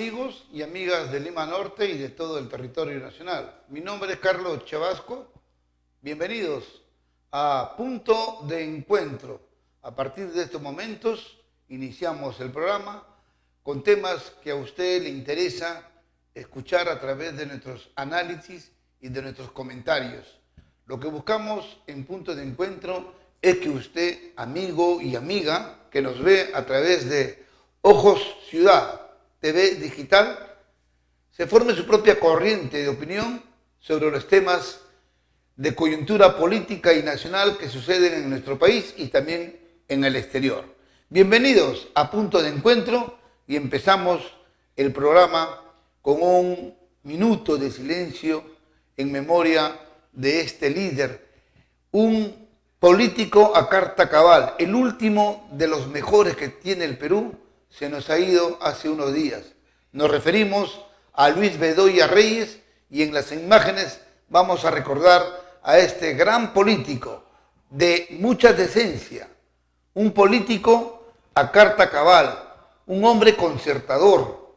amigos y amigas de Lima Norte y de todo el territorio nacional. Mi nombre es Carlos Chavasco. Bienvenidos a Punto de Encuentro. A partir de estos momentos iniciamos el programa con temas que a usted le interesa escuchar a través de nuestros análisis y de nuestros comentarios. Lo que buscamos en Punto de Encuentro es que usted, amigo y amiga, que nos ve a través de Ojos Ciudad, TV digital, se forme su propia corriente de opinión sobre los temas de coyuntura política y nacional que suceden en nuestro país y también en el exterior. Bienvenidos a Punto de Encuentro y empezamos el programa con un minuto de silencio en memoria de este líder, un político a carta cabal, el último de los mejores que tiene el Perú. Se nos ha ido hace unos días. Nos referimos a Luis Bedoya Reyes y en las imágenes vamos a recordar a este gran político de mucha decencia, un político a carta cabal, un hombre concertador,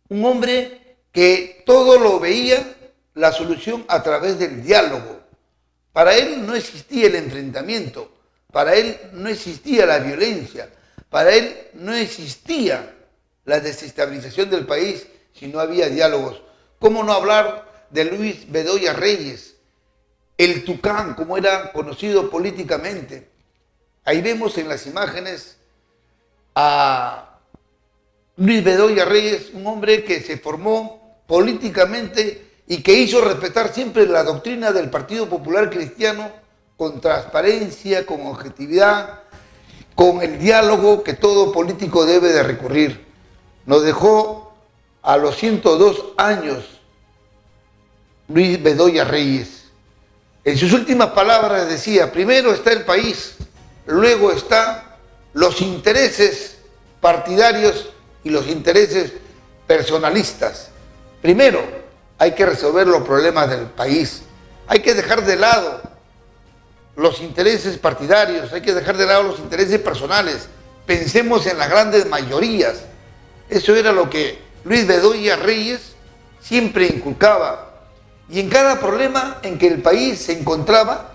un hombre que todo lo veía la solución a través del diálogo. Para él no existía el enfrentamiento, para él no existía la violencia, para él no existía la desestabilización del país si no había diálogos. ¿Cómo no hablar de Luis Bedoya Reyes, el Tucán, como era conocido políticamente? Ahí vemos en las imágenes a Luis Bedoya Reyes, un hombre que se formó políticamente y que hizo respetar siempre la doctrina del Partido Popular Cristiano con transparencia, con objetividad, con el diálogo que todo político debe de recurrir. Nos dejó a los 102 años Luis Bedoya Reyes. En sus últimas palabras decía: primero está el país, luego están los intereses partidarios y los intereses personalistas. Primero hay que resolver los problemas del país, hay que dejar de lado los intereses partidarios, hay que dejar de lado los intereses personales. Pensemos en las grandes mayorías. Eso era lo que Luis Bedoya Reyes siempre inculcaba. Y en cada problema en que el país se encontraba,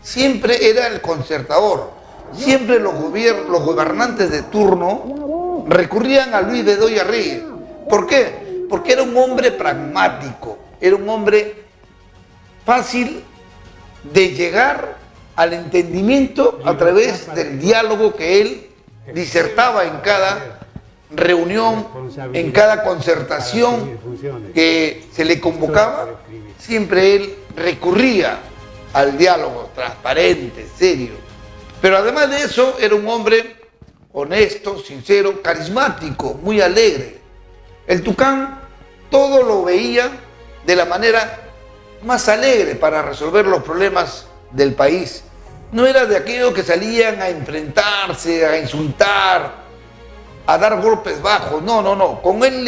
siempre era el concertador. Siempre los gobernantes de turno recurrían a Luis Bedoya Reyes. ¿Por qué? Porque era un hombre pragmático, era un hombre fácil de llegar al entendimiento a través del diálogo que él disertaba en cada reunión, en cada concertación que se le convocaba. Siempre él recurría al diálogo transparente, serio. Pero además de eso, era un hombre honesto, sincero, carismático, muy alegre. El Tucán todo lo veía de la manera más alegre para resolver los problemas del país. No era de aquellos que salían a enfrentarse, a insultar, a dar golpes bajos. No. Con él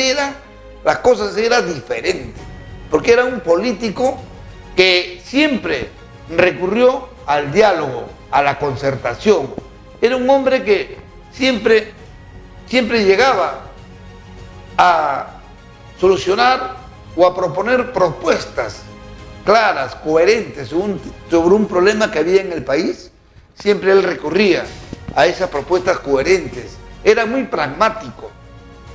las cosas eran diferentes. Porque era un político que siempre recurrió al diálogo, a la concertación. Era un hombre que siempre llegaba a solucionar o a proponer propuestas claras, coherentes sobre un problema que había en el país. Siempre él recurría a esas propuestas coherentes. Era muy pragmático.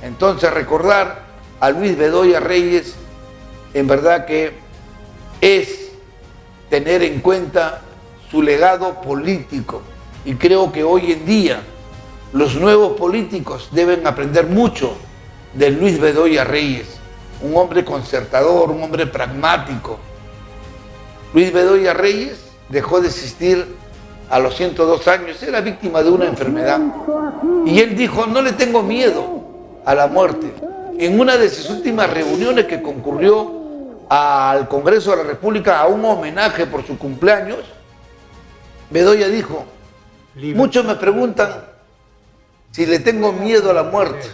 Entonces, recordar a Luis Bedoya Reyes, en verdad que es tener en cuenta su legado político. Y creo que hoy en día los nuevos políticos deben aprender mucho de Luis Bedoya Reyes, un hombre concertador, un hombre pragmático. Luis Bedoya Reyes dejó de existir a los 102 años, era víctima de una enfermedad. Y él dijo: no le tengo miedo a la muerte. En una de sus últimas reuniones que concurrió al Congreso de la República a un homenaje por su cumpleaños, Bedoya dijo: muchos me preguntan si le tengo miedo a la muerte.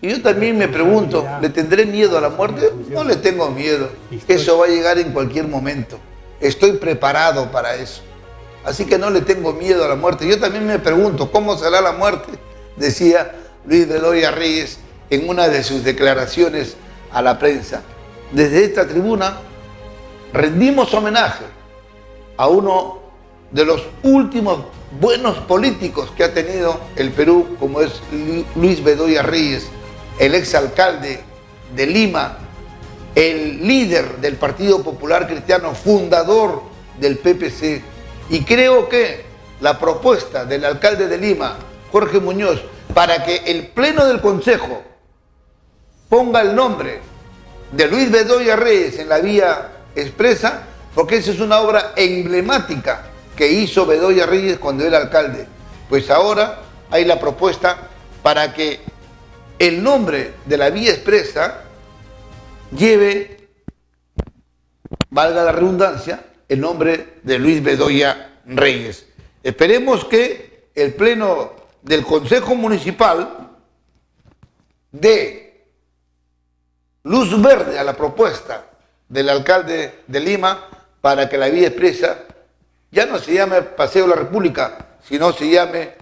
Y yo también me pregunto, ¿le tendré miedo a la muerte? No le tengo miedo. Eso va a llegar en cualquier momento. Estoy preparado para eso. Así que no le tengo miedo a la muerte. Yo también me pregunto, ¿cómo será la muerte? Decía Luis Bedoya Reyes en una de sus declaraciones a la prensa. Desde esta tribuna rendimos homenaje a uno de los últimos buenos políticos que ha tenido el Perú, como es Luis Bedoya Reyes, el exalcalde de Lima, el líder del Partido Popular Cristiano, fundador del PPC. Y creo que la propuesta del alcalde de Lima, Jorge Muñoz, para que el Pleno del Consejo ponga el nombre de Luis Bedoya Reyes en la vía expresa, porque esa es una obra emblemática que hizo Bedoya Reyes cuando era alcalde. Pues ahora hay la propuesta para que el nombre de la vía expresa lleve, valga la redundancia, el nombre de Luis Bedoya Reyes. Esperemos que el Pleno del Consejo Municipal dé luz verde a la propuesta del alcalde de Lima para que la vía expresa ya no se llame Paseo de la República, sino se llame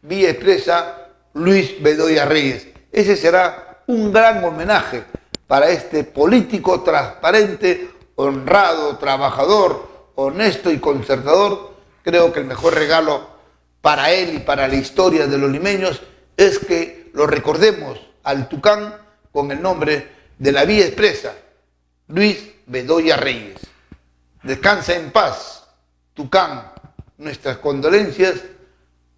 Vía Expresa Luis Bedoya Reyes. Ese será un gran homenaje para este político transparente, honrado, trabajador, honesto y concertador. Creo que el mejor regalo para él y para la historia de los limeños es que lo recordemos al Tucán con el nombre de la vía expresa, Luis Bedoya Reyes. Descansa en paz, Tucán. Nuestras condolencias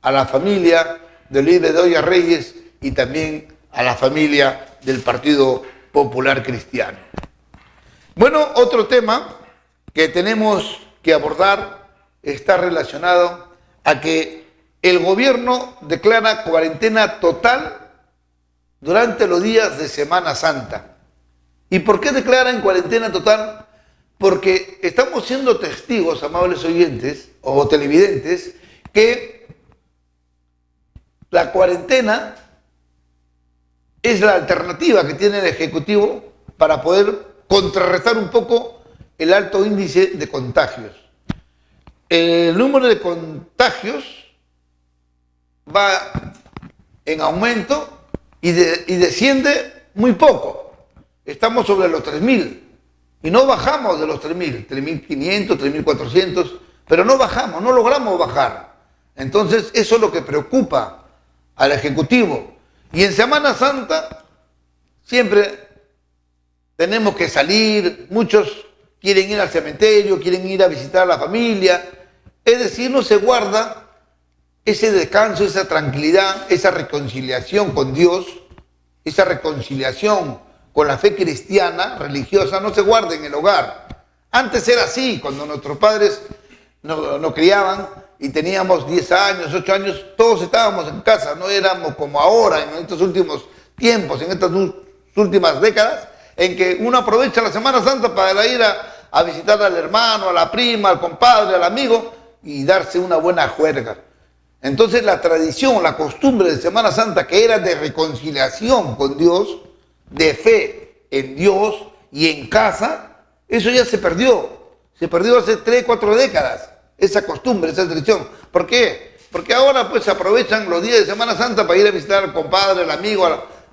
a la familia de Luis Bedoya Reyes y también a la familia del Partido Popular Cristiano. Bueno, otro tema que tenemos que abordar está relacionado a que el gobierno declara cuarentena total durante los días de Semana Santa. ¿Y por qué declaran cuarentena total? Porque estamos siendo testigos, amables oyentes o televidentes, que la cuarentena es la alternativa que tiene el Ejecutivo para poder contrarrestar un poco el alto índice de contagios. El número de contagios va en aumento y desciende muy poco. Estamos sobre los 3.000 y no bajamos de los 3.000, 3.500, 3.400, pero no bajamos, no logramos bajar. Entonces eso es lo que preocupa al Ejecutivo. Y en Semana Santa siempre tenemos que salir, muchos quieren ir al cementerio, quieren ir a visitar a la familia, es decir, no se guarda ese descanso, esa tranquilidad, esa reconciliación con Dios, esa reconciliación con la fe cristiana, religiosa, no se guarda en el hogar. Antes era así, cuando nuestros padres nos criaban y teníamos 10 años, 8 años, todos estábamos en casa, no éramos como ahora, en estos últimos tiempos, en estas últimas décadas, en que uno aprovecha la Semana Santa para ir a visitar al hermano, a la prima, al compadre, al amigo y darse una buena juerga. Entonces la tradición, la costumbre de Semana Santa, que era de reconciliación con Dios, de fe en Dios y en casa, eso ya se perdió hace 3, 4 décadas, esa costumbre, esa tradición. ¿Por qué? Porque ahora pues aprovechan los días de Semana Santa para ir a visitar al compadre, al amigo,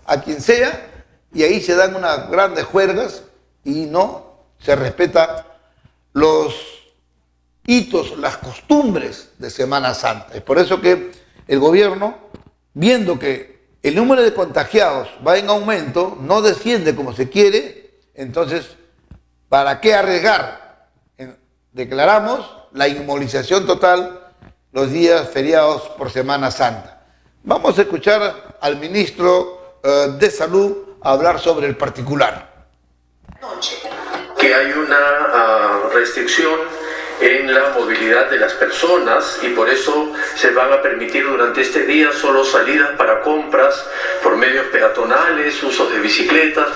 a quien sea, y ahí se dan unas grandes juergas y no se respeta los hitos, las costumbres de Semana Santa. Es por eso que el gobierno, viendo que el número de contagiados va en aumento, no desciende como se quiere, entonces, ¿para qué arriesgar? Declaramos la inmovilización total los días feriados por Semana Santa. Vamos a escuchar al ministro de Salud hablar sobre el particular. Que hay una restricción en la movilidad de las personas y por eso se van a permitir durante este día solo salidas para compras por medios peatonales, usos de bicicletas.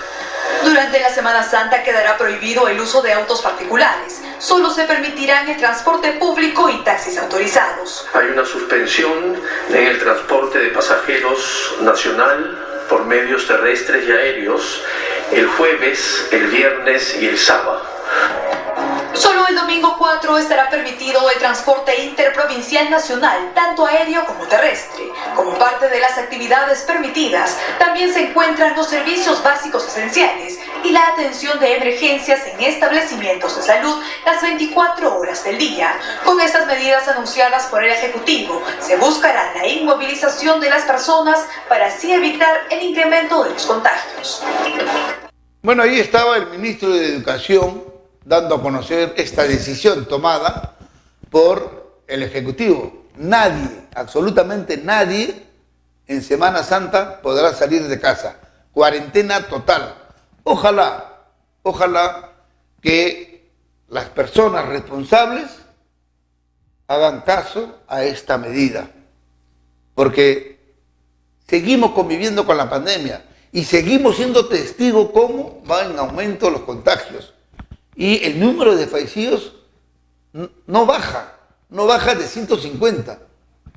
Durante la Semana Santa quedará prohibido el uso de autos particulares. Solo se permitirán el transporte público y taxis autorizados. Hay una suspensión en el transporte de pasajeros nacional por medios terrestres y aéreos el jueves, el viernes y el sábado. Solo el domingo 4 estará permitido el transporte interprovincial nacional, tanto aéreo como terrestre. Como parte de las actividades permitidas, también se encuentran los servicios básicos esenciales y la atención de emergencias en establecimientos de salud las 24 horas del día. Con estas medidas anunciadas por el Ejecutivo, se buscará la inmovilización de las personas para así evitar el incremento de los contagios. Bueno, ahí estaba el ministro de Educación dando a conocer esta decisión tomada por el Ejecutivo. Nadie, absolutamente nadie, en Semana Santa podrá salir de casa. Cuarentena total. Ojalá que las personas responsables hagan caso a esta medida, porque seguimos conviviendo con la pandemia y seguimos siendo testigos cómo va en aumento los contagios. Y el número de fallecidos no baja de 150.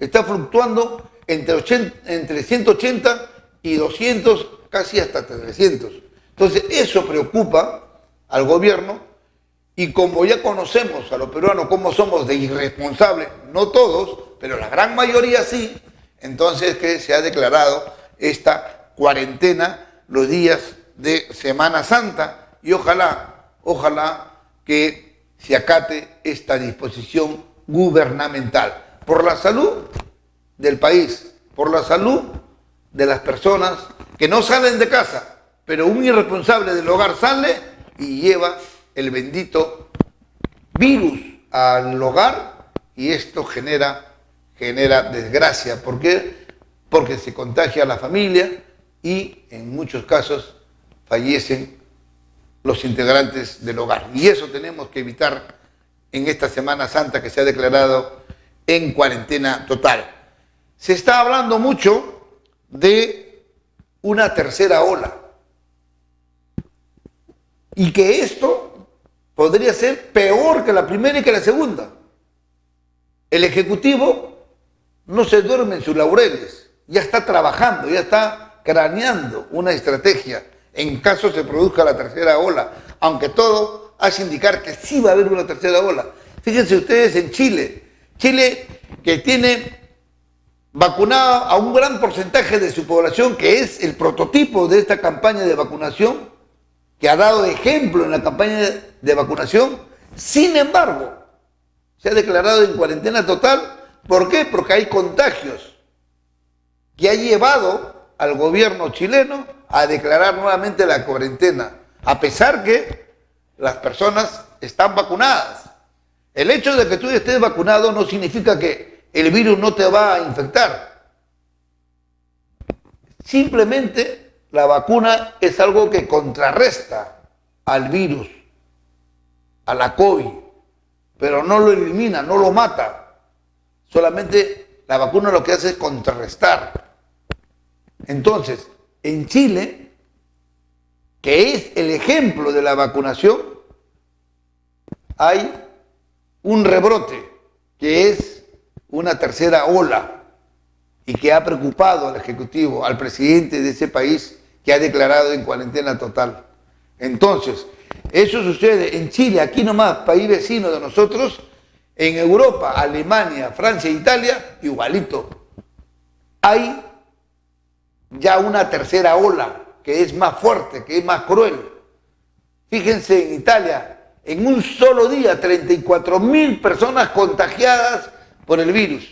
Está fluctuando entre 180 y 200, casi hasta 300. Entonces eso preocupa al gobierno, y como ya conocemos a los peruanos cómo somos de irresponsables, no todos, pero la gran mayoría sí, entonces que se ha declarado esta cuarentena los días de Semana Santa, y ojalá que se acate esta disposición gubernamental por la salud del país, por la salud de las personas que no salen de casa, pero un irresponsable del hogar sale y lleva el bendito virus al hogar, y esto genera desgracia. ¿Por qué? Porque se contagia a la familia y en muchos casos fallecen los integrantes del hogar. Y eso tenemos que evitar en esta Semana Santa que se ha declarado en cuarentena total. Se está hablando mucho de una tercera ola y que esto podría ser peor que la primera y que la segunda. El Ejecutivo no se duerme en sus laureles, ya está trabajando, ya está craneando una estrategia en caso se produzca la tercera ola, aunque todo hace indicar que sí va a haber una tercera ola. Fíjense ustedes en Chile que tiene vacunado a un gran porcentaje de su población, que es el prototipo de esta campaña de vacunación, que ha dado ejemplo en la campaña de vacunación. Sin embargo, se ha declarado en cuarentena total. ¿Por qué? Porque hay contagios que ha llevado al gobierno chileno a declarar nuevamente la cuarentena, a pesar que las personas están vacunadas. El hecho de que tú estés vacunado no significa que el virus no te va a infectar. Simplemente la vacuna es algo que contrarresta al virus, a la COVID, pero no lo elimina, no lo mata. Solamente la vacuna lo que hace es contrarrestar. Entonces, en Chile, que es el ejemplo de la vacunación, hay un rebrote, que es una tercera ola, y que ha preocupado al Ejecutivo, al presidente de ese país, que ha declarado en cuarentena total. Entonces, eso sucede en Chile, aquí nomás, país vecino de nosotros, en Europa, Alemania, Francia, Italia, igualito. Hay ya una tercera ola que es más fuerte, que es más cruel. Fíjense en Italia, en un solo día 34.000 personas contagiadas por el virus.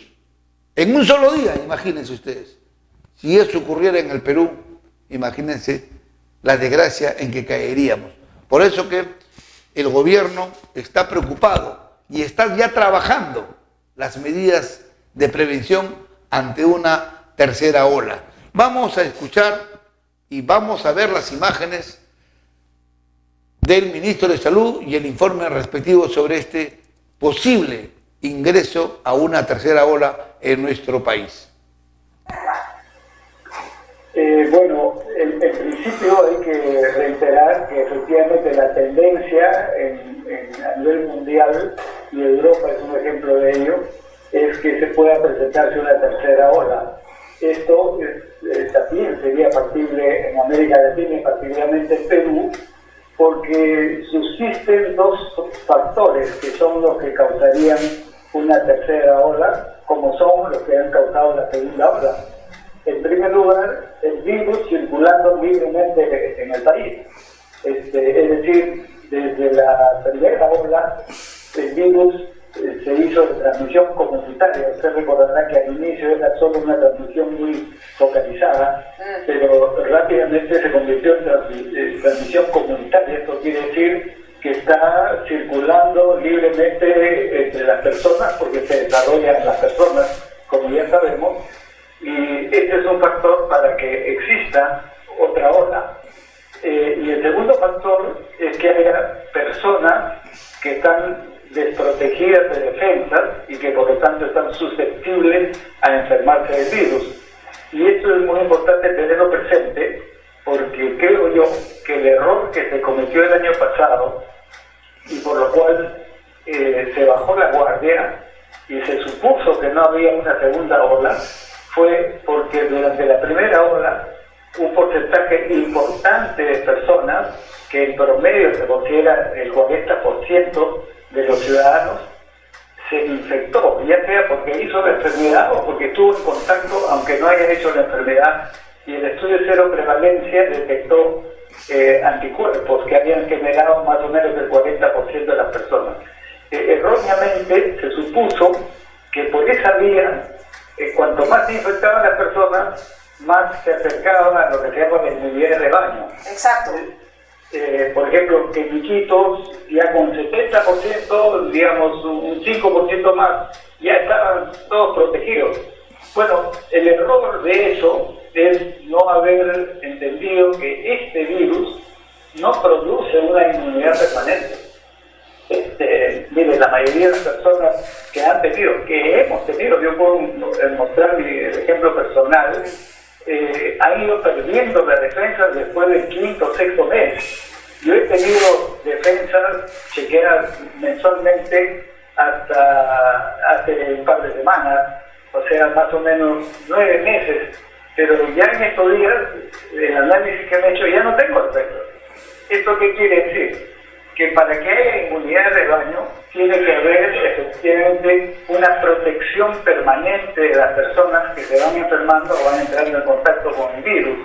En un solo día, imagínense ustedes. Si eso ocurriera en el Perú, imagínense la desgracia en que caeríamos. Por eso que el gobierno está preocupado y está ya trabajando las medidas de prevención ante una tercera ola. Vamos a escuchar y vamos a ver las imágenes del ministro de Salud y el informe respectivo sobre este posible ingreso a una tercera ola en nuestro país. Bueno, en principio hay que reiterar que efectivamente la tendencia a nivel mundial, y Europa es un ejemplo de ello, es que se pueda presentarse una tercera ola. Esto también sería factible en América Latina y particularmente en Perú, porque porque subsisten dos factores que son los que causarían una tercera ola, como son los que han causado la segunda ola. En primer lugar, el virus circulando libremente en el país. Es decir, desde la primera ola, el virus se hizo de transmisión comunitaria. Usted recordará que al inicio era solo una transmisión muy focalizada, pero rápidamente se convirtió en transmisión comunitaria. Esto quiere decir que está circulando libremente entre las personas, porque se desarrollan las personas, como ya sabemos, y este es un factor para que exista otra ola. Y el segundo factor es que haya personas que están desprotegidas de defensas y que por lo tanto están susceptibles a enfermarse del virus. Y esto es muy importante tenerlo presente, porque creo yo que el error que se cometió el año pasado y por lo cual se bajó la guardia y se supuso que no había una segunda ola, fue porque durante la primera ola un porcentaje importante de personas, que en promedio se considera el 40% de los ciudadanos, se infectó, ya sea porque hizo la enfermedad o porque estuvo en contacto, aunque no haya hecho la enfermedad, y el estudio cero prevalencia detectó anticuerpos que habían generado más o menos el 40% de las personas. Erróneamente se supuso que por esa vía, cuanto más se infectaban las personas, más se acercaban a lo que se llama la inmunidad de rebaño. Exacto. Por ejemplo, que en Iquitos, ya con 70%, digamos un 5% más, ya estaban todos protegidos. Bueno, el error de eso es no haber entendido que este virus no produce una inmunidad permanente. Mire, la mayoría de las personas que han tenido, que hemos tenido, yo puedo mostrar mi ejemplo personal, han ido perdiendo las defensas después del quinto o sexto mes. Yo he tenido defensas chequeadas mensualmente hasta hace un par de semanas, o sea, más o menos 9 meses, pero ya en estos días, el análisis que me he hecho, ya no tengo efectos. ¿Esto qué quiere decir? Que para que haya inmunidad de rebaño, tiene que haber efectivamente una protección permanente de las personas que se van enfermando o van entrando en contacto con el virus.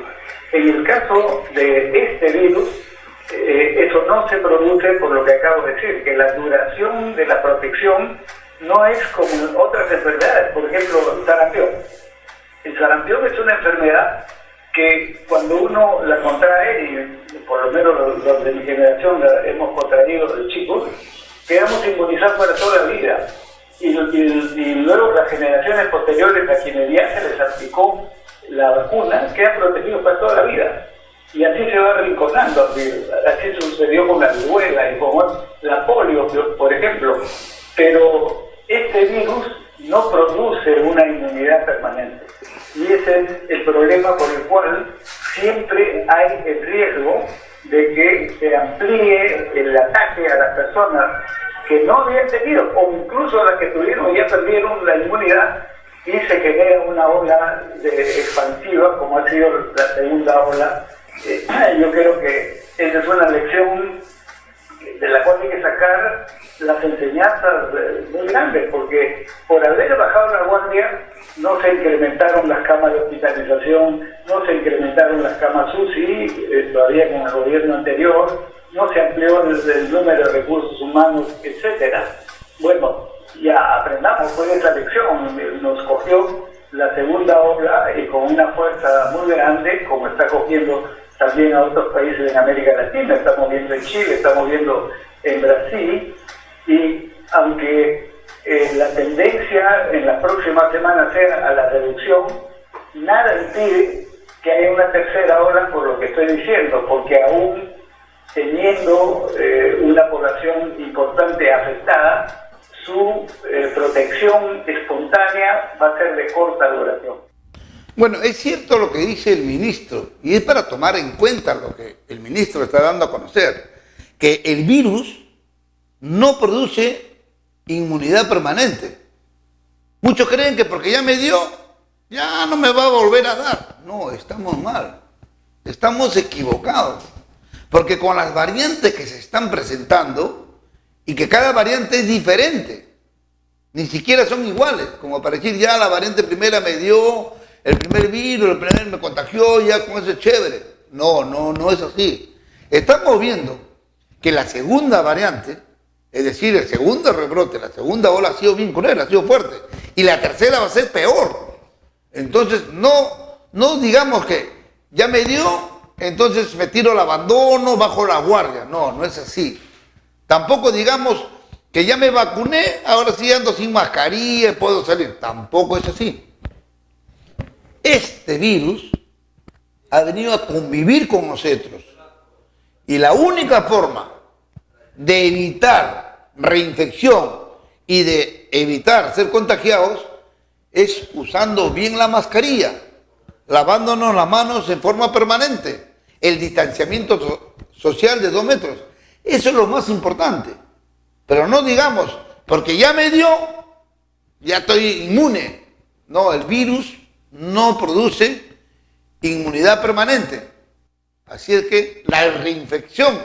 En el caso de este virus, eso no se produce por lo que acabo de decir, que la duración de la protección no es como en otras enfermedades, por ejemplo, el sarampión. El sarampión es una enfermedad que cuando uno la contrae, y por lo menos los de mi generación la hemos contraído de chicos, quedamos inmunizados para toda la vida. Y luego las generaciones posteriores a quienes ya se les aplicó la vacuna quedan protegidos para toda la vida. Y así se va arrinconando. Así sucedió con la viruela y con la polio, por ejemplo. Pero este virus no produce una inmunidad permanente. Y ese es el problema por el cual siempre hay el riesgo de que se amplíe el ataque a las personas que no habían tenido, o incluso a las que tuvieron y ya perdieron la inmunidad, y se genera una ola expansiva, como ha sido la segunda ola. Yo creo que esa es una lección de la cual hay que sacar las enseñanzas muy grandes, porque por haber bajado la guardia no se incrementaron las camas de hospitalización, no se incrementaron las camas UCI, todavía con el gobierno anterior, no se amplió el número de recursos humanos, etcétera. Bueno, ya aprendamos pues esa lección, nos cogió la segunda ola y con una fuerza muy grande, como está cogiendo también a otros países en América Latina, estamos viendo en Chile, estamos viendo en Brasil, y aunque la tendencia en las próximas semanas sea a la reducción, nada impide que haya una tercera ola por lo que estoy diciendo, porque aún teniendo una población importante afectada, su protección espontánea va a ser de corta duración. Bueno, es cierto lo que dice el ministro, y es para tomar en cuenta lo que el ministro está dando a conocer, que el virus no produce inmunidad permanente. Muchos creen que porque ya me dio, ya no me va a volver a dar. No, estamos mal, estamos equivocados. Porque con las variantes que se están presentando, y que cada variante es diferente, ni siquiera son iguales, como para decir ya la variante primera me dio el primer virus, el primer me contagió, ya con eso es chévere. No es así. Estamos viendo que la segunda variante, es decir, el segundo rebrote, la segunda ola ha sido bien cruel, ha sido fuerte, y la tercera va a ser peor. Entonces no digamos que ya me dio, entonces me tiro al abandono, bajo la guardia. No es así. Tampoco digamos que ya me vacuné, ahora sí ando sin mascarilla y puedo salir. Tampoco es así. Este virus ha venido a convivir con nosotros. Y la única forma de evitar reinfección y de evitar ser contagiados es usando bien la mascarilla, lavándonos las manos en forma permanente, el distanciamiento social de 2 metros. Eso es lo más importante. Pero no digamos, porque ya me dio, ya estoy inmune. No, el virus no produce inmunidad permanente. Así es que la reinfección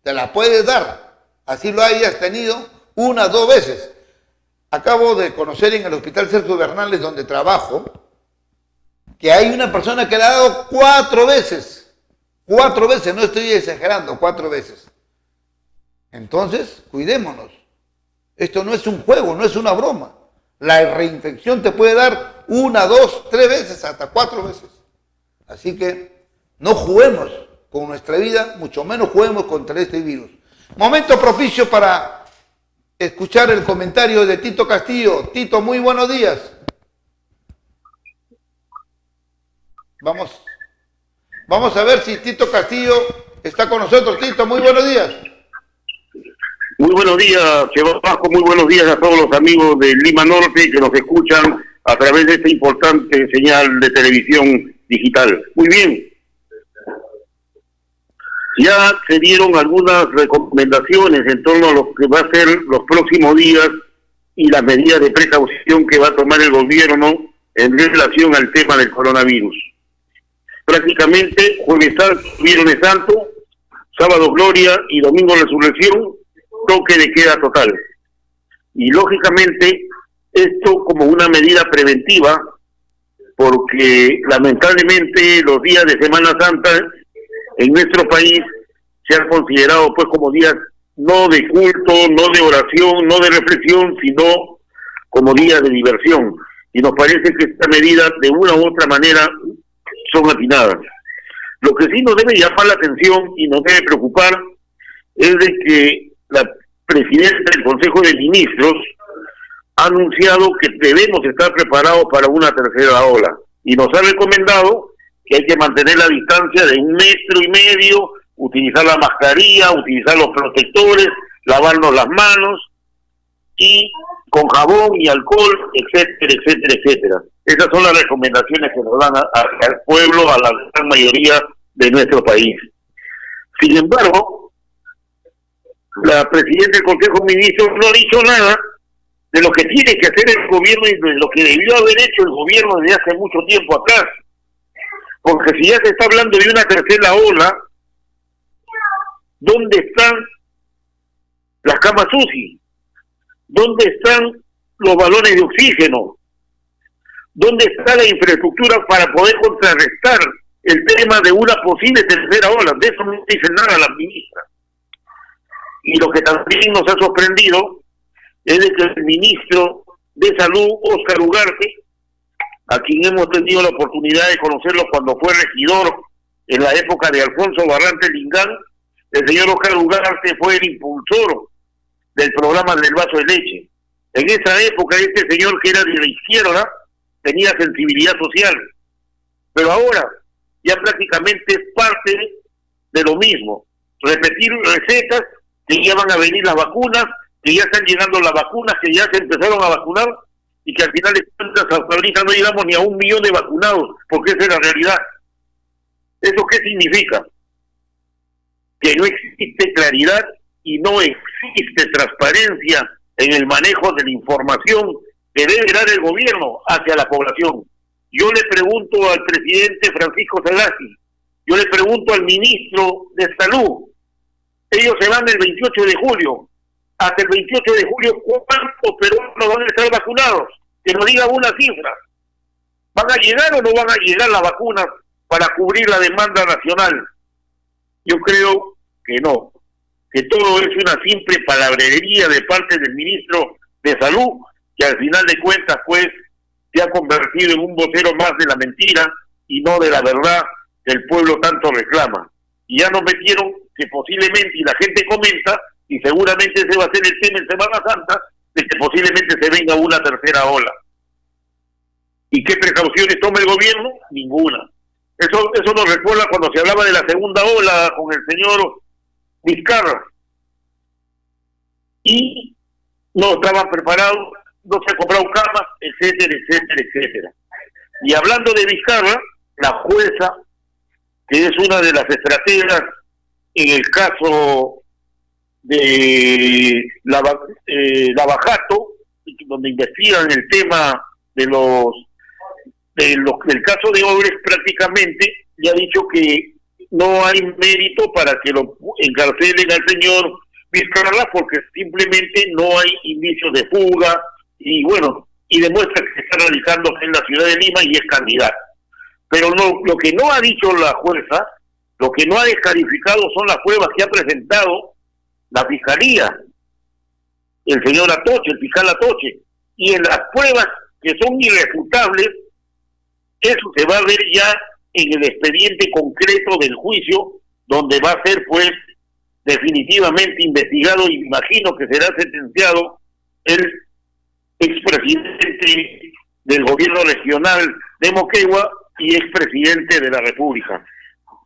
te la puedes dar, así lo hayas tenido 1 o 2 veces. Acabo de conocer en el Hospital Sergio Bernales, donde trabajo, que hay una persona que le ha dado 4 veces. 4 veces, no estoy exagerando, 4 veces. Entonces, cuidémonos. Esto no es un juego, no es una broma. La reinfección te puede dar 1, 2, 3 veces, hasta 4 veces. Así que no juguemos con nuestra vida, mucho menos juguemos contra este virus. Momento propicio para escuchar el comentario de Tito Castillo. Tito, muy buenos días. Vamos a ver si Tito Castillo está con nosotros. Tito, muy buenos días. Muy buenos días, Chevasco, muy buenos días a todos los amigos de Lima Norte que nos escuchan a través de esta importante señal de televisión digital. Muy bien. Ya se dieron algunas recomendaciones en torno a lo que va a ser los próximos días y las medidas de precaución que va a tomar el gobierno en relación al tema del coronavirus. Prácticamente Jueves Santo, Viernes Santo, Sábado Gloria y Domingo Resurrección, toque de queda total. Y lógicamente esto como una medida preventiva, porque lamentablemente los días de Semana Santa en nuestro país se han considerado pues como días no de culto, no de oración, no de reflexión, sino como días de diversión. Y nos parece que estas medidas de una u otra manera son atinadas. Lo que sí nos debe llamar la atención y nos debe preocupar es de que la presidenta del Consejo de Ministros ha anunciado que debemos estar preparados para una tercera ola y nos ha recomendado que hay que mantener la distancia de 1,5 metros, utilizar la mascarilla, utilizar los protectores, lavarnos las manos y con jabón y alcohol, etcétera, etcétera, etcétera. Esas son las recomendaciones que nos dan al pueblo, a la gran mayoría de nuestro país. Sin embargo, la presidenta del Consejo de Ministros no ha dicho nada de lo que tiene que hacer el gobierno y de lo que debió haber hecho el gobierno desde hace mucho tiempo atrás. Porque si ya se está hablando de una tercera ola, ¿dónde están las camas UCI? ¿Dónde están los balones de oxígeno? ¿Dónde está la infraestructura para poder contrarrestar el tema de una posible tercera ola? De eso no dice nada la ministra. Y lo que también nos ha sorprendido es de que el ministro de Salud, Óscar Ugarte, a quien hemos tenido la oportunidad de conocerlo cuando fue regidor en la época de Alfonso Barrante Lingán, el señor Óscar Ugarte fue el impulsor del programa del vaso de leche. En esa época este señor, que era de la izquierda, tenía sensibilidad social, pero ahora ya prácticamente es parte de lo mismo, repetir recetas, que ya van a venir las vacunas, que ya están llegando las vacunas, que ya se empezaron a vacunar y que al final de cuentas hasta ahorita no llegamos ni a 1 millón de vacunados, porque esa es la realidad. ¿Eso qué significa? Que no existe claridad y no existe transparencia en el manejo de la información que debe dar el gobierno hacia la población. Yo le pregunto al presidente Francisco Sagasti, Yo le pregunto al ministro de Salud, ellos se van el 28 de julio. Hasta el 28 de julio, ¿cuántos peruanos van a estar vacunados? Que nos diga una cifra. ¿Van a llegar o no van a llegar las vacunas para cubrir la demanda nacional? Yo creo que no, que todo es una simple palabrería de parte del ministro de Salud, que al final de cuentas, pues, se ha convertido en un vocero más de la mentira y no de la verdad que el pueblo tanto reclama. Y ya nos metieron que posiblemente, y la gente comenta, y seguramente ese va a ser el tema en Semana Santa, de que posiblemente se venga una tercera ola. ¿Y qué precauciones toma el gobierno? Ninguna. Eso nos recuerda cuando se hablaba de la segunda ola con el señor Vizcarra. Y no estaban preparados, no se han comprado camas, etcétera, etcétera, etcétera. Y hablando de Vizcarra, la jueza, que es una de las estrategas en el caso de Lavajato, donde investigan el tema del caso de Odebrecht, prácticamente le ha dicho que no hay mérito para que lo encarcelen al señor Vizcarra, porque simplemente no hay indicios de fuga, y bueno, y demuestra que se está realizando en la ciudad de Lima y es candidato. Pero no, lo que no ha dicho la jueza, lo que no ha descalificado son las pruebas que ha presentado la fiscalía, el señor Atoche, el fiscal Atoche, y en las pruebas que son irrefutables, eso se va a ver ya en el expediente concreto del juicio, donde va a ser pues definitivamente investigado y imagino que será sentenciado el expresidente del gobierno regional de Moquegua y expresidente de la República.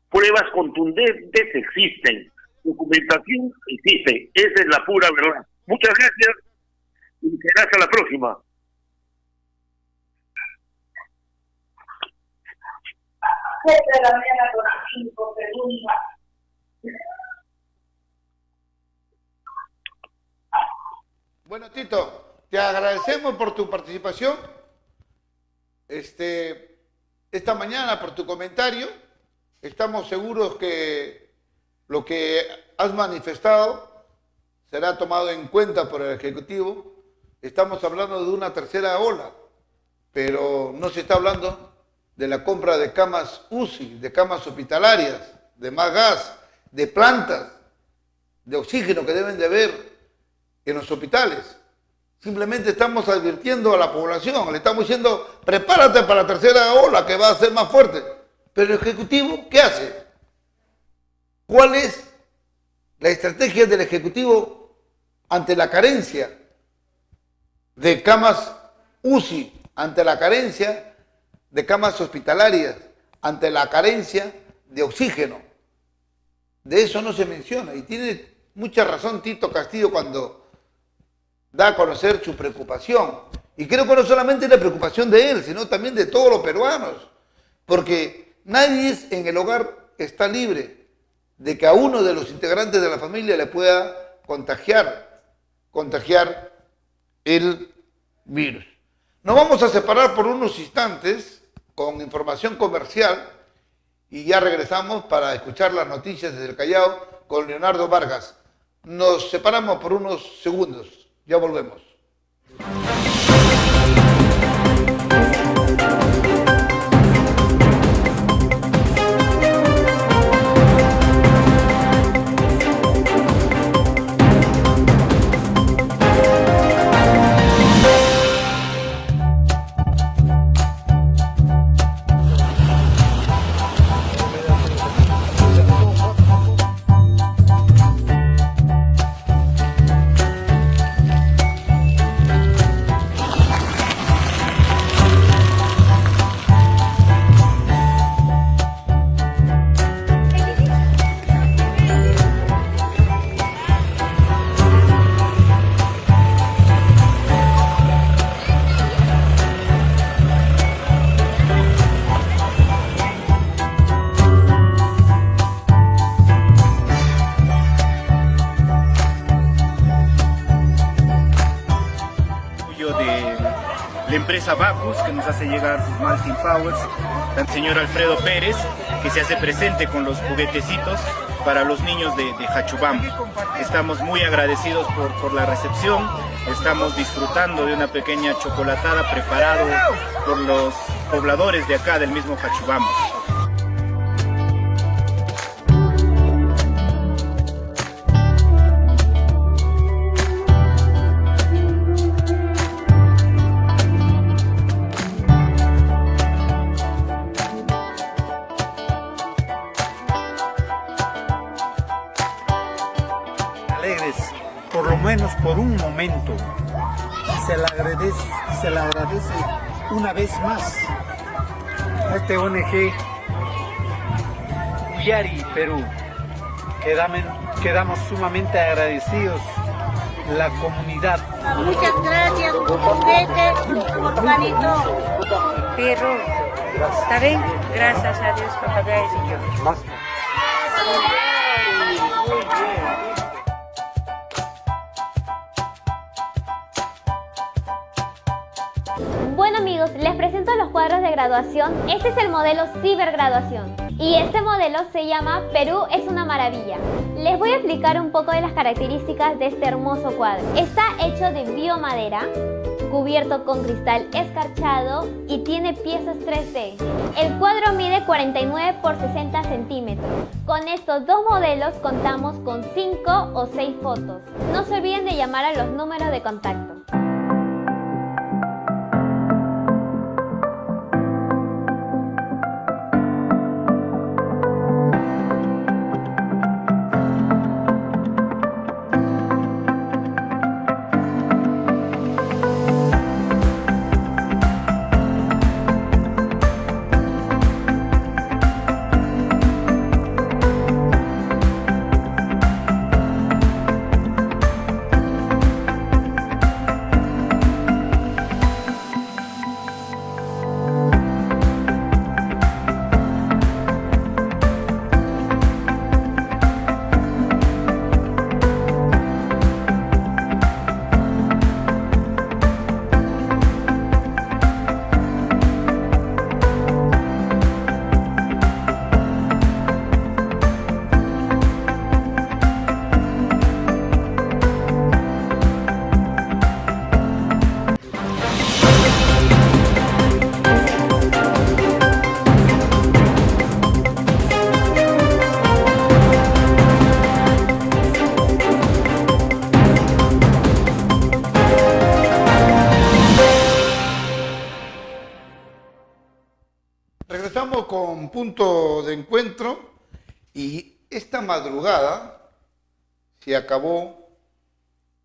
Pruebas contundentes existen, documentación existe, esa es la pura verdad. Muchas gracias y será hasta la próxima. Bueno, Tito, te agradecemos por tu participación esta mañana, por tu comentario. Estamos seguros que lo que has manifestado será tomado en cuenta por el Ejecutivo. Estamos hablando de una tercera ola, pero no se está hablando de la compra de camas UCI, de camas hospitalarias, de más gas, de plantas, de oxígeno que deben de haber en los hospitales. Simplemente estamos advirtiendo a la población, le estamos diciendo, prepárate para la tercera ola que va a ser más fuerte. Pero el Ejecutivo, ¿qué hace? ¿Cuál es la estrategia del Ejecutivo ante la carencia de camas UCI, ante la carencia de camas hospitalarias, ante la carencia de oxígeno? De eso no se menciona, y tiene mucha razón Tito Castillo cuando da a conocer su preocupación. Y creo que no solamente es la preocupación de él, sino también de todos los peruanos, porque nadie en el hogar está libre de que a uno de los integrantes de la familia le pueda contagiar el virus. Nos vamos a separar por unos instantes con información comercial y ya regresamos para escuchar las noticias desde el Callao con Leonardo Vargas. Nos separamos por unos segundos. Ya volvemos. La empresa Bacus, que nos hace llegar sus Malting Powers, al señor Alfredo Pérez, que se hace presente con los juguetecitos para los niños de Jachubampo. Estamos muy agradecidos por la recepción, estamos disfrutando de una pequeña chocolatada preparado por los pobladores de acá del mismo Jachubampo. Por lo menos por un momento, se le agradece una vez más a este ONG Uyari Perú. Quedamos sumamente agradecidos la comunidad. Muchas gracias por juguete, por palito. Perú, ¿está bien? Gracias a Dios, papá y yo. Más. Bueno amigos, les presento los cuadros de graduación. Este es el modelo Cibergraduación y este modelo se llama Perú es una maravilla. Les voy a explicar un poco de las características de este hermoso cuadro. Está hecho de biomadera, cubierto con cristal escarchado y tiene piezas 3D. El cuadro mide 49 por 60 centímetros. Con estos dos modelos contamos con 5 o 6 fotos. No se olviden de llamar a los números de contacto. Regresamos con punto de encuentro y esta madrugada se acabó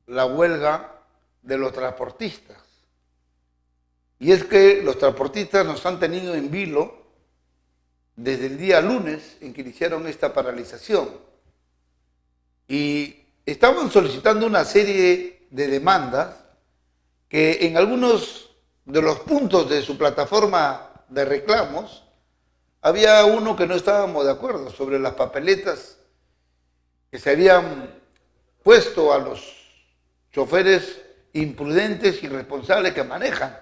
la huelga de los transportistas. Y es que los transportistas nos han tenido en vilo desde el día lunes en que iniciaron esta paralización. Y estaban solicitando una serie de demandas que en algunos de los puntos de su plataforma de reclamos, había uno que no estábamos de acuerdo sobre las papeletas que se habían puesto a los choferes imprudentes y irresponsables que manejan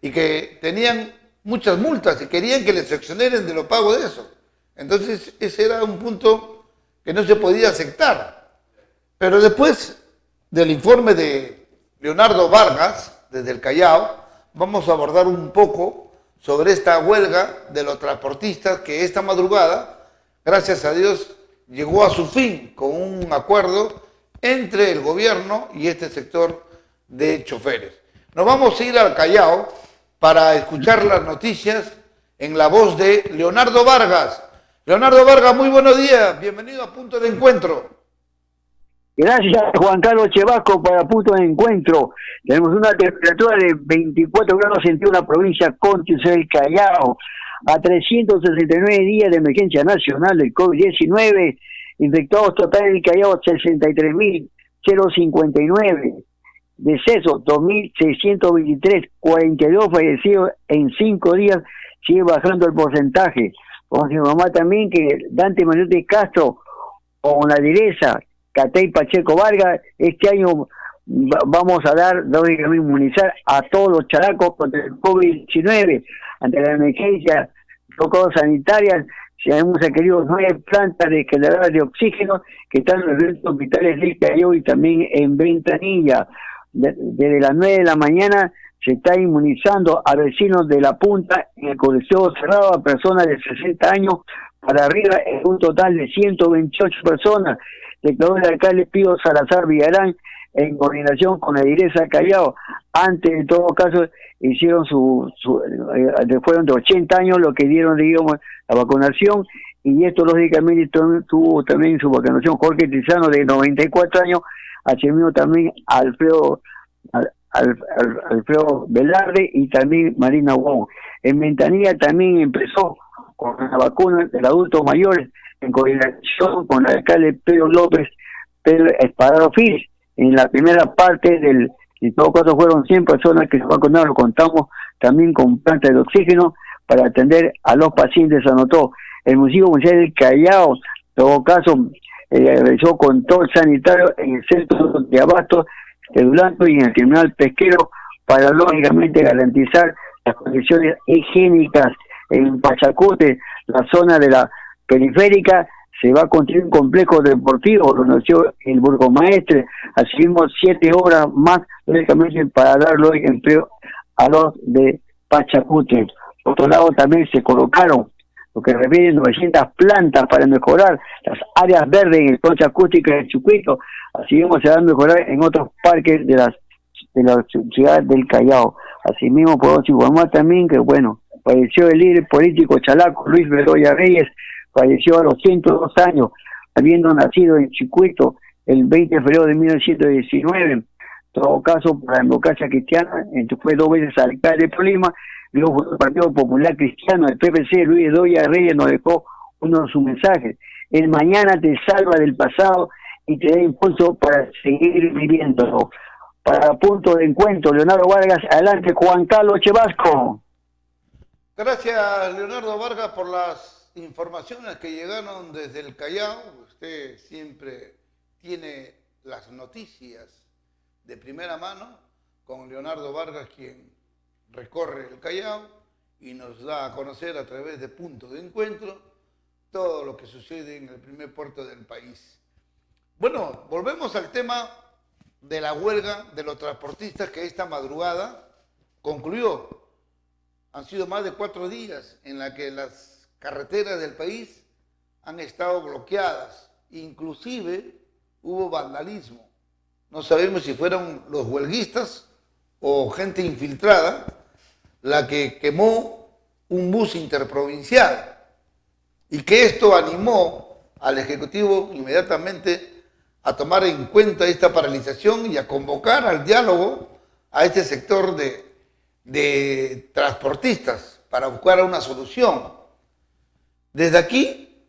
y que tenían muchas multas y querían que les exoneren de lo pago de eso. Entonces ese era un punto que no se podía aceptar. Pero después del informe de Leonardo Vargas, desde el Callao, vamos a abordar un poco sobre esta huelga de los transportistas que esta madrugada, gracias a Dios, llegó a su fin con un acuerdo entre el gobierno y este sector de choferes. Nos vamos a ir al Callao para escuchar las noticias en la voz de Leonardo Vargas. Leonardo Vargas, muy buenos días, bienvenido a Punto de Encuentro. Gracias, Juan Carlos Chevasco, para Punto de Encuentro. Tenemos una temperatura de 24 grados centígrados en la provincia Constitución del Callao. A 369 días de emergencia nacional del COVID-19, infectados totales en el Callao 63.059. Decesos 2.623, 42 fallecidos en 5 días, sigue bajando el porcentaje. Con mi mamá también, que Dante Manuel de Castro, con la direza Catey Pacheco Vargas, este año vamos a dar, lógicamente, inmunizar a todos los characos contra el COVID-19. Ante la emergencia tocados sanitarias, se hemos adquirido 9 plantas de generadoras de oxígeno que están en los diversos hospitales del Callao y también en Ventanilla. Desde las 9 de la mañana se está inmunizando a vecinos de La Punta en el colegio cerrado a personas de 60 años para arriba, en un total de 128 personas, declaró el alcalde Pío Salazar Villarán en coordinación con la Iglesia Callao. Antes, en todo caso, hicieron fueron de 80 años lo que dieron, digamos, la vacunación, y esto lógicamente tuvo también su vacunación Jorge Tizano de 94 años, asimismo también Alfredo Velarde y también Marina Wong. En Ventanilla también empezó con la vacuna del adulto mayores en coordinación con el alcalde Pedro López Espadaro Fils. En la primera parte en todo caso fueron 100 personas que se vacunaron, contamos también con plantas de oxígeno para atender a los pacientes, anotó. El municipio municipal del Callao, en todo caso, realizó control sanitario en el centro de Abasto de Durango y en el terminal pesquero para lógicamente garantizar las condiciones higiénicas. En Pachacute, la zona de la periférica, se va a construir un complejo deportivo, lo anunció el burgomaestre, asimismo 7 horas más, lógicamente, para dar empleo a los de Pachacute. Por otro lado, también se colocaron lo que refiere 900 plantas para mejorar las áreas verdes en el concha acústica del circuito, asimismo se van a mejorar en otros parques de la ciudad del Callao. Asimismo podemos informar también que, bueno, falleció el líder político chalaco Luis Bedoya Reyes, falleció a los 102 años, habiendo nacido en Chicuito el 20 de febrero de 1919. En todo caso, para la democracia cristiana, fue 2 veces alcalde de Lima, luego fue el Partido Popular Cristiano, el PPC. Luis Bedoya Reyes nos dejó uno de sus mensajes: el mañana te salva del pasado y te da impulso para seguir viviéndolo. Para Punto de Encuentro, Leonardo Vargas, adelante Juan Carlos Chevasco. Gracias, Leonardo Vargas, por las informaciones que llegaron desde el Callao. Usted siempre tiene las noticias de primera mano con Leonardo Vargas, quien recorre el Callao y nos da a conocer a través de Punto de Encuentro todo lo que sucede en el primer puerto del país. Bueno, volvemos al tema de la huelga de los transportistas que esta madrugada concluyó. Han sido más de 4 días en la que las carreteras del país han estado bloqueadas. Inclusive hubo vandalismo. No sabemos si fueron los huelguistas o gente infiltrada la que quemó un bus interprovincial, y que esto animó al Ejecutivo inmediatamente a tomar en cuenta esta paralización y a convocar al diálogo a este sector de transportistas para buscar una solución. Desde aquí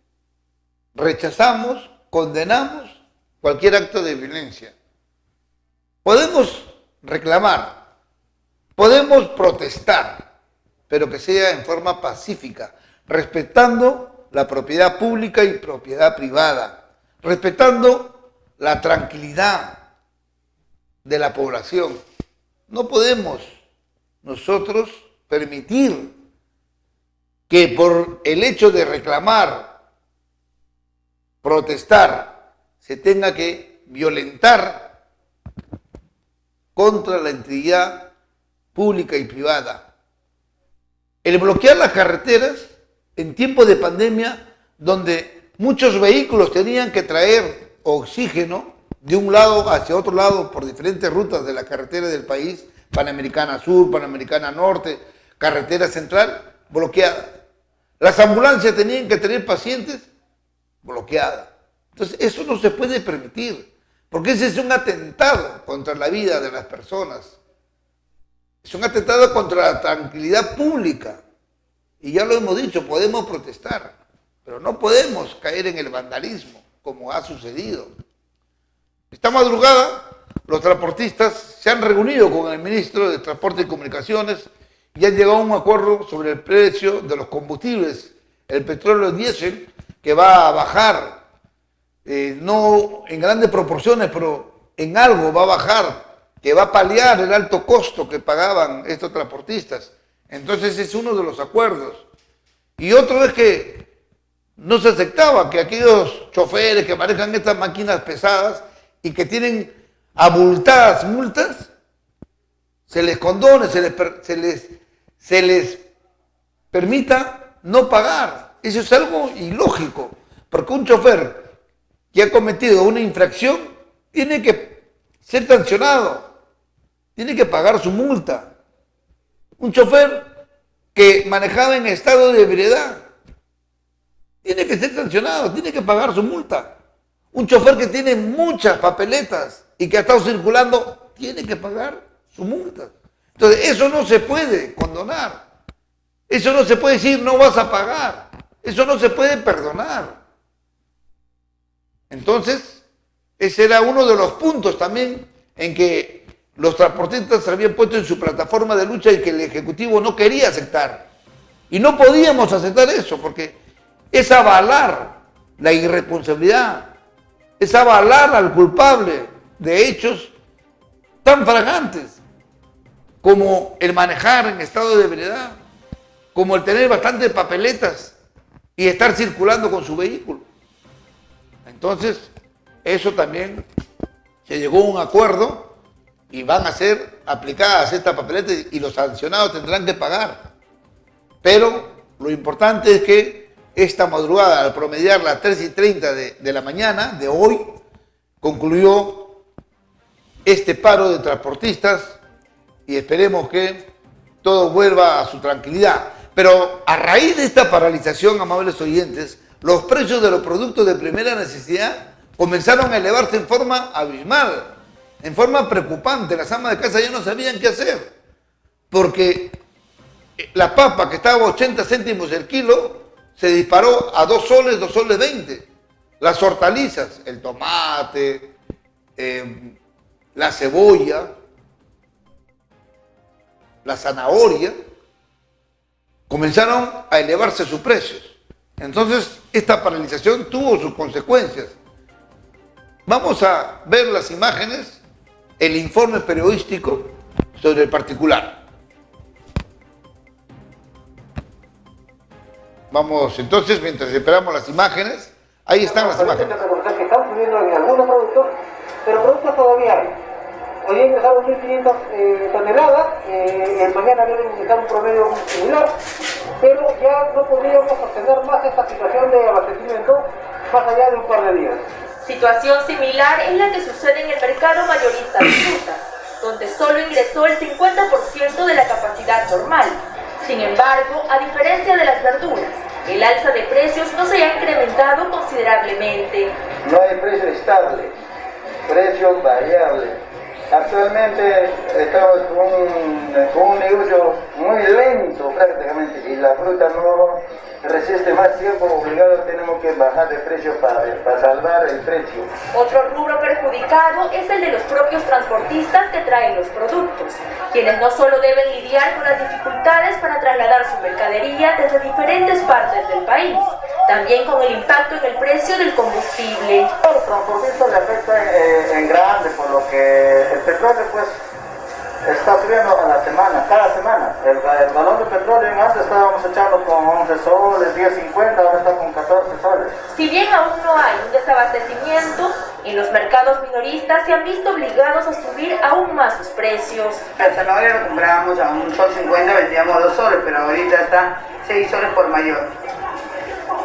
rechazamos, condenamos cualquier acto de violencia. Podemos reclamar, podemos protestar, pero que sea en forma pacífica, respetando la propiedad pública y propiedad privada, respetando la tranquilidad de la población. No podemos nosotros permitir que por el hecho de reclamar, protestar, se tenga que violentar contra la integridad pública y privada. El bloquear las carreteras en tiempos de pandemia, donde muchos vehículos tenían que traer oxígeno de un lado hacia otro lado por diferentes rutas de la carretera del país, Panamericana Sur, Panamericana Norte, carretera central, bloqueada. Las ambulancias tenían que tener pacientes, bloqueadas. Entonces, eso no se puede permitir, porque ese es un atentado contra la vida de las personas. Es un atentado contra la tranquilidad pública. Y ya lo hemos dicho, podemos protestar, pero no podemos caer en el vandalismo, como ha sucedido. Esta madrugada, los transportistas se han reunido con el ministro de Transporte y Comunicaciones y han llegado a un acuerdo sobre el precio de los combustibles, el petróleo diésel, que va a bajar, no en grandes proporciones, pero en algo va a bajar, que va a paliar el alto costo que pagaban estos transportistas. Entonces es uno de los acuerdos. Y otro es que no se aceptaba que aquellos choferes que manejan estas máquinas pesadas y que tienen abultadas multas, se les condone, se les permita no pagar. Eso es algo ilógico, porque un chofer que ha cometido una infracción tiene que ser sancionado, tiene que pagar su multa. Un chofer que manejaba en estado de ebriedad tiene que ser sancionado, tiene que pagar su multa. Un chofer que tiene muchas papeletas y que ha estado circulando tiene que pagar su multa. Entonces, eso no se puede condonar. Eso no se puede decir, no vas a pagar. Eso no se puede perdonar. Entonces, ese era uno de los puntos también en que los transportistas se habían puesto en su plataforma de lucha y que el Ejecutivo no quería aceptar. Y no podíamos aceptar eso, porque es avalar la irresponsabilidad, es avalar al culpable de hechos tan flagrantes como el manejar en estado de ebriedad, como el tener bastantes papeletas y estar circulando con su vehículo. Entonces, eso también se llegó a un acuerdo y van a ser aplicadas estas papeletas y los sancionados tendrán que pagar. Pero lo importante es que esta madrugada, al promediar las 3:30 de la mañana de hoy, concluyó este paro de transportistas y esperemos que todo vuelva a su tranquilidad. Pero a raíz de esta paralización, amables oyentes, los precios de los productos de primera necesidad comenzaron a elevarse en forma abismal, en forma preocupante. Las amas de casa ya no sabían qué hacer, porque la papa que estaba a 80 céntimos el kilo se disparó a 2 soles, 2 soles 20. Las hortalizas, el tomate, la cebolla, la zanahoria, comenzaron a elevarse sus precios. Entonces, esta paralización tuvo sus consecuencias. Vamos a ver las imágenes, el informe periodístico sobre el particular. Vamos entonces, mientras esperamos las imágenes, ahí están las imágenes. Que están subiendo en algunos productos, pero productos todavía hay. Hoy ingresaron 1.500 toneladas, mañana deben ingresar un promedio similar, pero ya no podríamos sostener más esta situación de abastecimiento más allá de un par de días. Situación similar es la que sucede en el mercado mayorista de frutas, donde solo ingresó el 50% de la capacidad normal. Sin embargo, a diferencia de las verduras, el alza de precios no se ha incrementado considerablemente. No hay precio estable, precio variable. Actualmente estamos con un negocio muy lento prácticamente y la fruta no resiste más tiempo, obligado tenemos que bajar de precio para salvar el precio. Otro rubro perjudicado es el de los propios transportistas que traen los productos, quienes no solo deben lidiar con las dificultades para trasladar su mercadería desde diferentes partes del país, también con el impacto en el precio del combustible. Los transportistas le afecta en grande, por lo que el petróleo pues está subiendo a la semana, cada semana. El valor del petróleo antes estábamos echando con 11 soles, 10.50, ahora está con 14 soles. Si bien aún no hay un desabastecimiento, en los mercados minoristas se han visto obligados a subir aún más sus precios. La zanahoria lo comprábamos a 1,50 sol, vendíamos 2 soles, pero ahorita está 6 soles por mayor.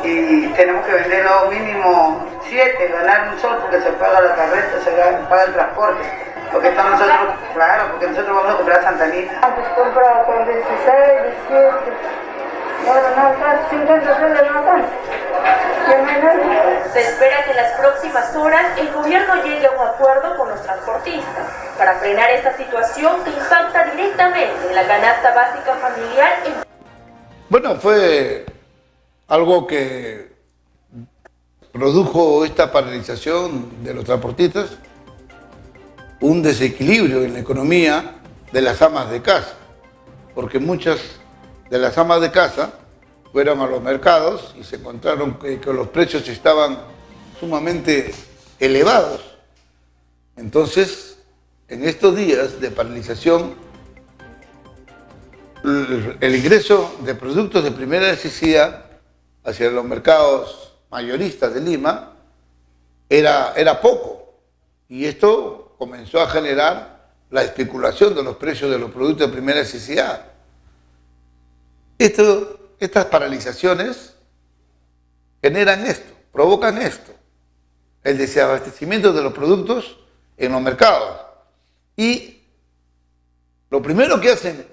Y tenemos que venderlo mínimo 7, ganar 1 sol porque se paga la carreta, se paga el transporte. Porque estamos nosotros, claro, porque nosotros vamos a comprar a Santa Anita. Antes compraba con 16, 17, ahora no alcanza, 50 soles no alcanza. Se espera que en las próximas horas el gobierno llegue a un acuerdo con los transportistas para frenar esta situación que impacta directamente en la canasta básica familiar. Bueno, fue algo que produjo esta paralización de los transportistas, un desequilibrio en la economía de las amas de casa, porque muchas de las amas de casa fueron a los mercados y se encontraron que los precios estaban sumamente elevados. Entonces, en estos días de paralización, el ingreso de productos de primera necesidad hacia los mercados mayoristas de Lima era poco, y esto comenzó a generar la especulación de los precios de los productos de primera necesidad. Estas paralizaciones generan esto, provocan esto, el desabastecimiento de los productos en los mercados. Y lo primero que hacen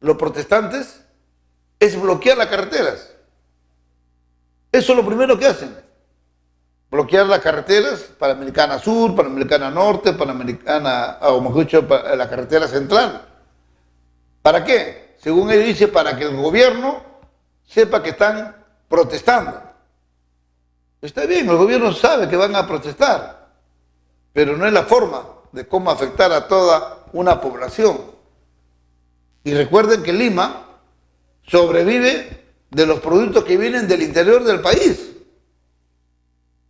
los protestantes es bloquear las carreteras. Eso es lo primero que hacen. Bloquear las carreteras, Panamericana Sur, Panamericana Norte, Panamericana, o mejor dicho, la carretera central. ¿Para qué? Según ellos dice, para que el gobierno sepa que están protestando. Está bien, el gobierno sabe que van a protestar, pero no es la forma de cómo afectar a toda una población. Y recuerden que Lima sobrevive de los productos que vienen del interior del país.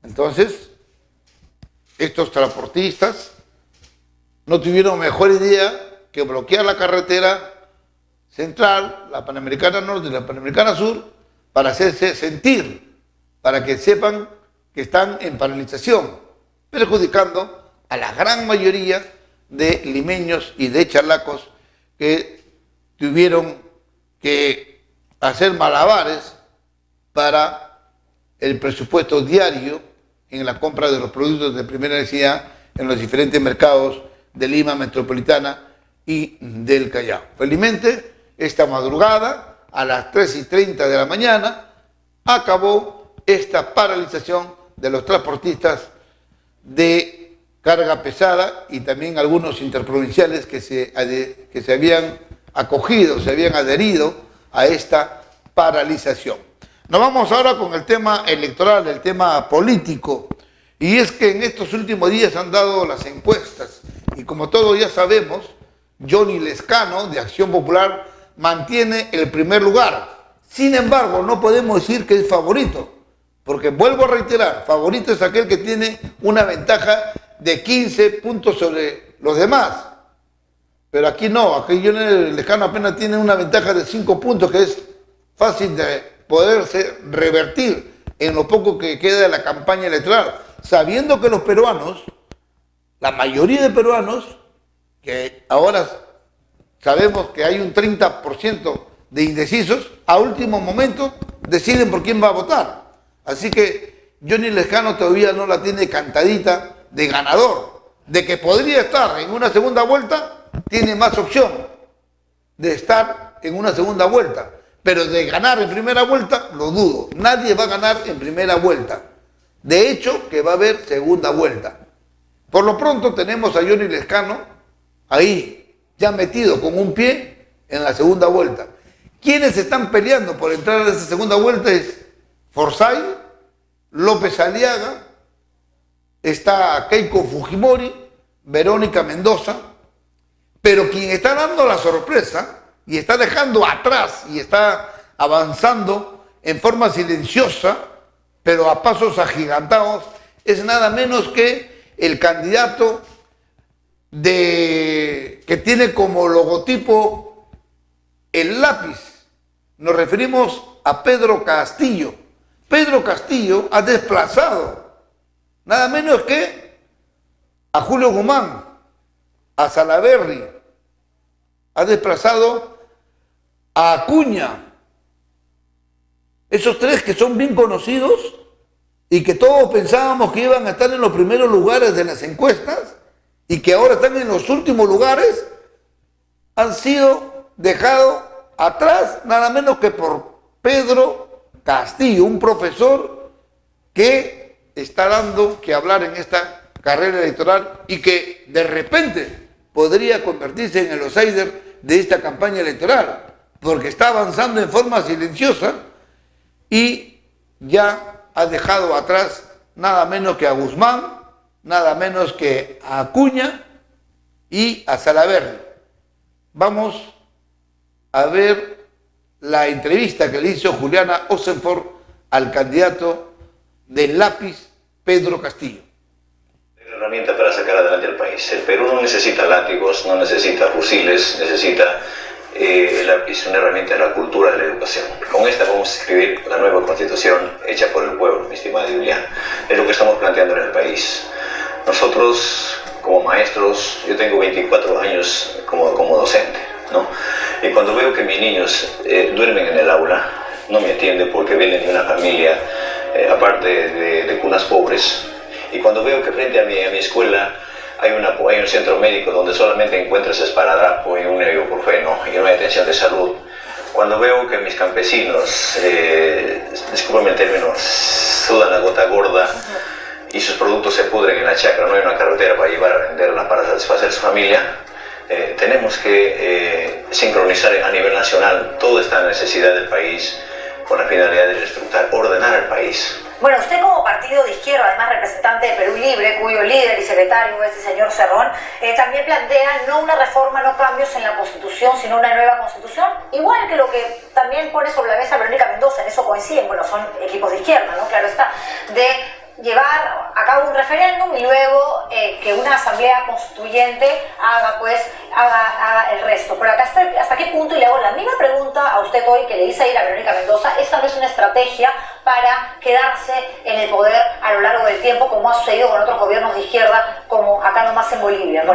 Entonces, estos transportistas no tuvieron mejor idea que bloquear la carretera central, la Panamericana Norte y la Panamericana Sur, para hacerse sentir, para que sepan que están en paralización, perjudicando a la gran mayoría de limeños y de charlacos que tuvieron que hacer malabares para el presupuesto diario en la compra de los productos de primera necesidad en los diferentes mercados de Lima metropolitana y del Callao. Felizmente, esta madrugada, a las 3:30 de la mañana, acabó esta paralización de los transportistas de carga pesada y también algunos interprovinciales que se habían acogido, se habían adherido a esta paralización. Nos vamos ahora con el tema electoral, el tema político, y es que en estos últimos días han dado las encuestas y como todos ya sabemos, Johnny Lescano de Acción Popular mantiene el primer lugar. Sin embargo, no podemos decir que es favorito, porque vuelvo a reiterar, favorito es aquel que tiene una ventaja de 15 puntos sobre los demás. Pero aquí no, aquí Johnny Lescano apenas tiene una ventaja de 5 puntos, que es fácil de poderse revertir en lo poco que queda de la campaña electoral, sabiendo que los peruanos, la mayoría de peruanos, que ahora sabemos que hay un 30% de indecisos, a último momento deciden por quién va a votar. Así que Johnny Lescano todavía no la tiene cantadita de ganador. De que podría estar en una segunda vuelta, tiene más opción de estar en una segunda vuelta. Pero de ganar en primera vuelta, lo dudo. Nadie va a ganar en primera vuelta. De hecho, que va a haber segunda vuelta. Por lo pronto tenemos a Johnny Lescano ahí, ya metido con un pie en la segunda vuelta. ¿Quiénes están peleando por entrar a esa segunda vuelta? Es Forsyth, López Aliaga, está Keiko Fujimori, Verónica Mendoza, pero quien está dando la sorpresa y está dejando atrás y está avanzando en forma silenciosa, pero a pasos agigantados, es nada menos que el candidato que tiene como logotipo el lápiz. Nos referimos a Pedro Castillo. Pedro Castillo ha desplazado nada menos que a Julio Guzmán, a Salaverry, ha desplazado a Acuña. Esos tres que son bien conocidos y que todos pensábamos que iban a estar en los primeros lugares de las encuestas y que ahora están en los últimos lugares, han sido dejados atrás nada menos que por Pedro Castillo, un profesor que está dando que hablar en esta carrera electoral y que de repente podría convertirse en el outsider de esta campaña electoral, porque está avanzando en forma silenciosa y ya ha dejado atrás nada menos que a Guzmán, nada menos que a Acuña y a Salaverry. Vamos a ver la entrevista que le hizo Juliana Osenford al candidato del lápiz, Pedro Castillo. Es una herramienta para sacar adelante al país. El Perú no necesita látigos, no necesita fusiles, necesita es una herramienta de la cultura de la educación. Con esta vamos a escribir la nueva constitución hecha por el pueblo, mi estimada Juliana. Es lo que estamos planteando en el país. Nosotros, como maestros, yo tengo 24 años como docente, ¿no? Y cuando veo que mis niños duermen en el aula, no me atienden porque vienen de una familia, aparte de cunas pobres, y cuando veo que frente a mi escuela hay un centro médico donde solamente encuentras esparadrapo y un ibuprofeno y no hay atención de salud, cuando veo que mis campesinos, discúlpame el término, sudan la gota gorda y sus productos se pudren en la chacra, no hay una carretera para llevar a venderla para satisfacer su familia, tenemos que sincronizar a nivel nacional toda esta necesidad del país con la finalidad de reestructurar, ordenar el país. Bueno, usted como partido de izquierda, además representante de Perú Libre, cuyo líder y secretario es el señor Cerrón, también plantea no una reforma, no cambios en la Constitución, sino una nueva Constitución, igual que lo que también pone sobre la mesa Verónica Mendoza, en eso coinciden, bueno, son equipos de izquierda, ¿no? Claro está, de llevar a cabo un referéndum y luego que una asamblea constituyente haga el resto. Pero acá hasta qué punto, y le hago la misma pregunta a usted hoy que le hice ayer a Verónica Mendoza, esta no es una estrategia para quedarse en el poder a lo largo del tiempo, como ha sucedido con otros gobiernos de izquierda, como acá nomás en Bolivia. No,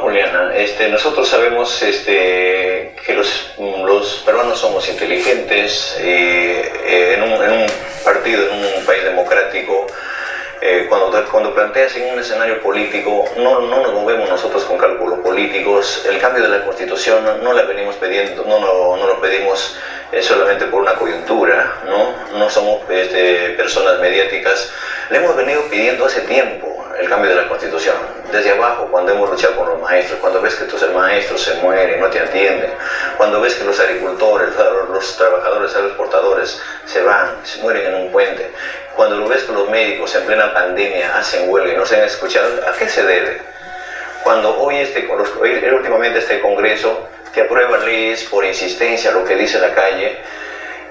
Juliana, nosotros sabemos que los peruanos somos inteligentes, en un partido, en un país democrático, cuando planteas en un escenario político, no nos movemos nosotros con cálculos políticos. El cambio de la Constitución no la venimos pidiendo, no lo pedimos solamente por una coyuntura, no somos personas mediáticas, le hemos venido pidiendo hace tiempo el cambio de la Constitución, desde abajo, cuando hemos luchado con los maestros, cuando ves que tus maestros se mueren, no te atienden, cuando ves que los agricultores, los trabajadores agroexportadores se mueren en un puente, cuando lo ves que los médicos en plena pandemia hacen huelga y no se han escuchado, ¿a qué se debe? Cuando hoy últimamente este Congreso que aprueba leyes por insistencia, lo que dice la calle,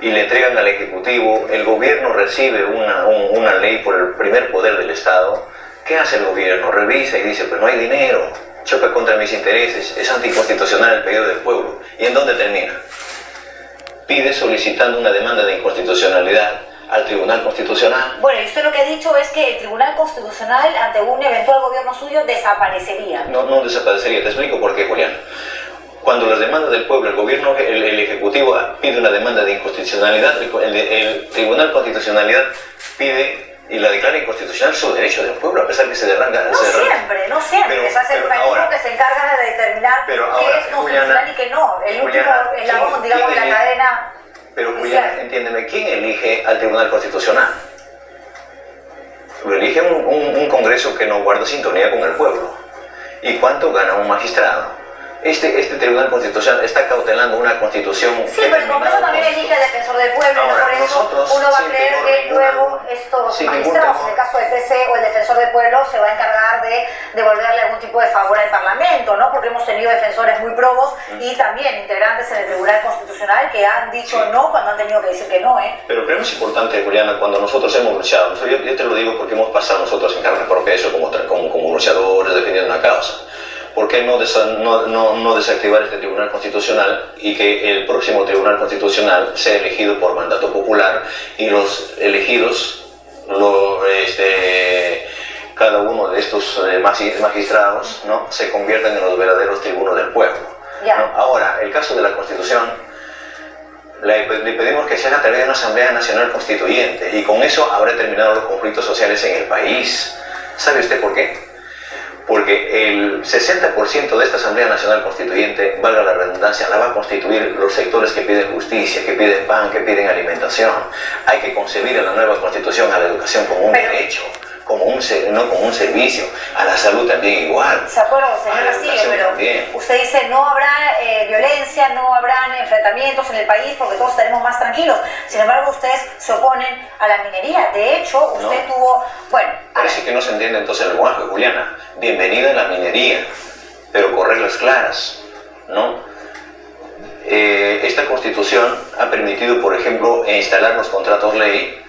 y le entregan al Ejecutivo, el gobierno recibe una ley por el primer poder del Estado. ¿Qué hace el gobierno? Revisa y dice, pues no hay dinero, choca contra mis intereses, es anticonstitucional el pedido del pueblo. ¿Y en dónde termina? Pide solicitando una demanda de inconstitucionalidad al Tribunal Constitucional. Bueno, y usted lo que ha dicho es que el Tribunal Constitucional, ante un eventual gobierno suyo, desaparecería. No desaparecería, te explico por qué, Julián. Cuando las demandas del pueblo, el gobierno, el Ejecutivo pide una demanda de inconstitucionalidad, el Tribunal Constitucionalidad pide y la declara inconstitucional su derecho del pueblo, a pesar que se derranga. No siempre, es el organismo que se encarga de determinar qué es constitucional y qué no. El último eslabón, digamos, de la cadena. Pero Juliana, entiéndeme, ¿quién elige al Tribunal Constitucional? Lo elige un Congreso que no guarda sintonía con el pueblo. ¿Y cuánto gana un magistrado? Este Tribunal Constitucional está cautelando una constitución. Sí, pero el Congreso también elige al defensor del pueblo, y no por eso uno va a creer que luego estos magistrados, en el caso del TC o el defensor del pueblo, se va a encargar de devolverle algún tipo de favor al Parlamento, ¿no? Porque hemos tenido defensores muy probos y también integrantes en el Tribunal Constitucional que han dicho no cuando han tenido que decir que no, ¿eh? Pero creemos importante, Juliana, cuando nosotros hemos luchado, yo te lo digo porque hemos pasado nosotros en carne propia eso como luchadores defendiendo una causa. ¿Por qué no desactivar este Tribunal Constitucional y que el próximo Tribunal Constitucional sea elegido por mandato popular y los elegidos, cada uno de estos magistrados, ¿no?, se conviertan en los verdaderos tribunos del pueblo, ¿no? Ahora, el caso de la Constitución, le pedimos que se haga a través de una Asamblea Nacional Constituyente y con eso habrá terminado los conflictos sociales en el país. ¿Sabe usted por qué? Porque el 60% de esta Asamblea Nacional Constituyente, valga la redundancia, la va a constituir los sectores que piden justicia, que piden pan, que piden alimentación. Hay que concebir en la nueva Constitución a la educación como un derecho, no como un servicio, a la salud también igual. De acuerdo, señor Castillo, pero también. Usted dice no habrá violencia, no habrán enfrentamientos en el país porque todos estaremos más tranquilos. Sin embargo, ustedes se oponen a la minería. De hecho, usted tuvo... Bueno, parece que no se entiende entonces el lenguaje, Juliana. Bienvenida a la minería, pero con reglas claras, ¿no? Esta Constitución ha permitido, por ejemplo, instalar los contratos ley,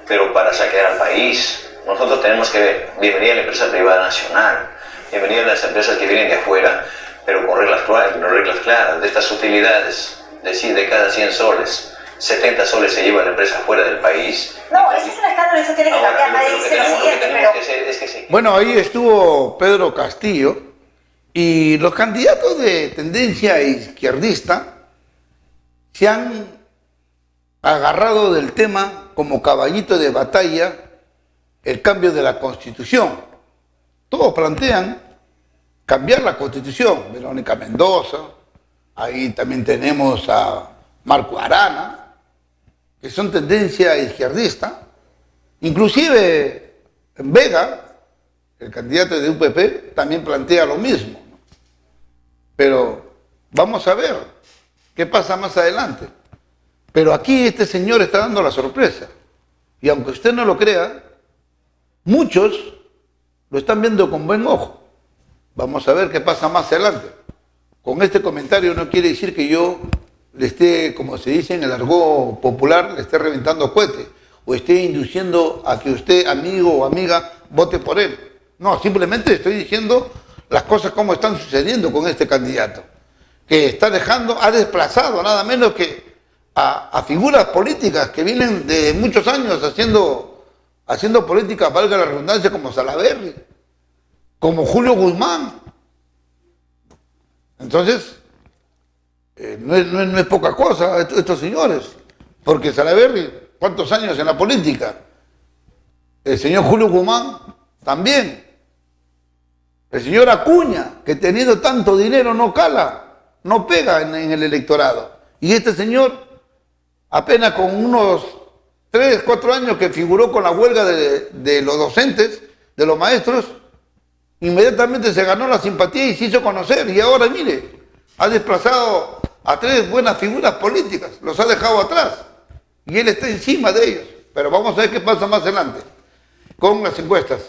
pero para saquear al país. Nosotros tenemos que ver, bienvenida a la empresa privada nacional, bienvenida a las empresas que vienen de afuera, pero con reglas claras. De estas utilidades, de cada 100 soles, 70 soles se lleva la empresa fuera del país. No, eso es un escándalo, eso tiene que cambiar. Nadie dice lo siguiente, pero... Bueno, ahí estuvo Pedro Castillo y los candidatos de tendencia izquierdista se han agarrado del tema como caballito de batalla el cambio de la Constitución. Todos plantean cambiar la Constitución. Verónica Mendoza, ahí también tenemos a Marco Arana, que son tendencia izquierdista. Inclusive en Vega, el candidato de UPP, también plantea lo mismo. Pero vamos a ver qué pasa más adelante. Pero aquí este señor está dando la sorpresa. Y aunque usted no lo crea, muchos lo están viendo con buen ojo. Vamos a ver qué pasa más adelante. Con este comentario no quiere decir que yo le esté, como se dice en el argot popular, le esté reventando cohete o esté induciendo a que usted, amigo o amiga, vote por él. No, simplemente estoy diciendo las cosas como están sucediendo con este candidato, que está dejando, ha desplazado nada menos que a figuras políticas que vienen de muchos años haciendo política, valga la redundancia, como Salaverry, como Julio Guzmán. Entonces, no es poca cosa estos señores, porque Salaverry, ¿cuántos años en la política? El señor Julio Guzmán también. El señor Acuña, que teniendo tanto dinero no cala, no pega en el electorado. Y este señor, apenas con unos 3, 4 años que figuró con la huelga de los docentes, de los maestros, inmediatamente se ganó la simpatía y se hizo conocer. Y ahora, mire, ha desplazado a 3 buenas figuras políticas, los ha dejado atrás. Y él está encima de ellos. Pero vamos a ver qué pasa más adelante con las encuestas.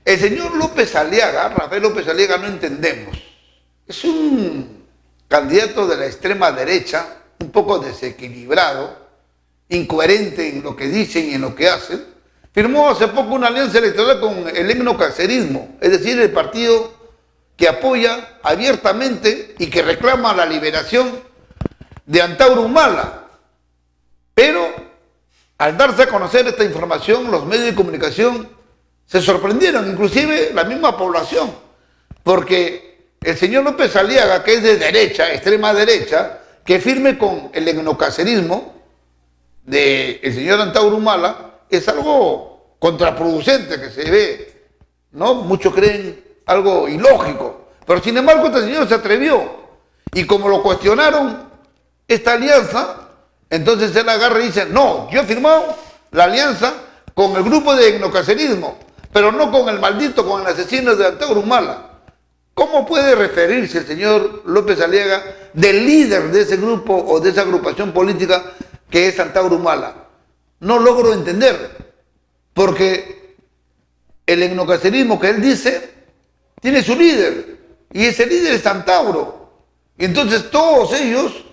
El señor López Aliaga, Rafael López Aliaga, no entendemos. Es un candidato de la extrema derecha, un poco desequilibrado, incoherente en lo que dicen y en lo que hacen. Firmó hace poco una alianza electoral con el etnocacerismo, es decir, el partido que apoya abiertamente y que reclama la liberación de Antauro Humala. Pero al darse a conocer esta información, los medios de comunicación se sorprendieron, inclusive la misma población, porque el señor López Aliaga, que es de derecha, extrema derecha, que firme con el etnocacerismo del señor Antauro Humala, es algo contraproducente que se ve, ¿no? Muchos creen algo ilógico, pero sin embargo este señor se atrevió, y como lo cuestionaron esta alianza, entonces él agarra y dice, no, yo he firmado la alianza con el grupo de etnocacerismo, pero no con el maldito, con el asesino de Antauro Humala. ¿Cómo puede referirse el señor López Aliaga del líder de ese grupo o de esa agrupación política que es Antauro Humala? No logro entender, porque el etnocacerismo que él dice tiene su líder, y ese líder es Antauro. Y entonces todos ellos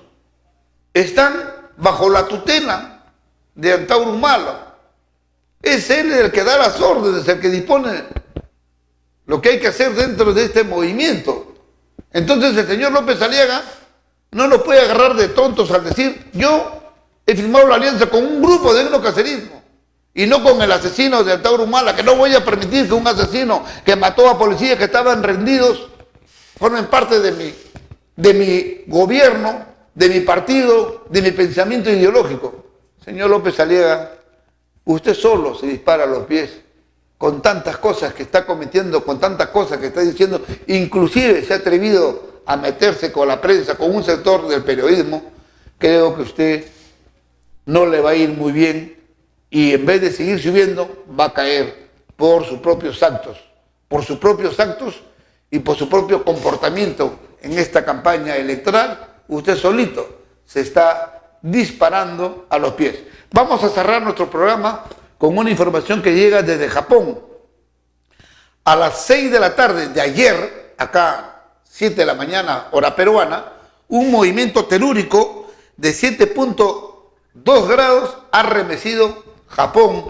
están bajo la tutela de Antauro Humala. Es él el que da las órdenes, el que dispone lo que hay que hacer dentro de este movimiento. Entonces el señor López Aliaga no nos puede agarrar de tontos al decir, yo he firmado la alianza con un grupo de etnocacerismo y no con el asesino de Antauro Humala, que no voy a permitir que un asesino que mató a policías que estaban rendidos formen parte de mi gobierno, de mi partido, de mi pensamiento ideológico. Señor López Aliaga, usted solo se dispara a los pies con tantas cosas que está cometiendo, con tantas cosas que está diciendo, inclusive se ha atrevido a meterse con la prensa, con un sector del periodismo. Creo que usted no le va a ir muy bien y en vez de seguir subiendo va a caer por sus propios actos y por su propio comportamiento en esta campaña electoral. Usted solito se está disparando a los pies. Vamos a cerrar nuestro programa con una información que llega desde Japón. A las 6 de la tarde de ayer, acá 7 de la mañana, hora peruana, un movimiento telúrico de 7.2 grados ha remecido Japón.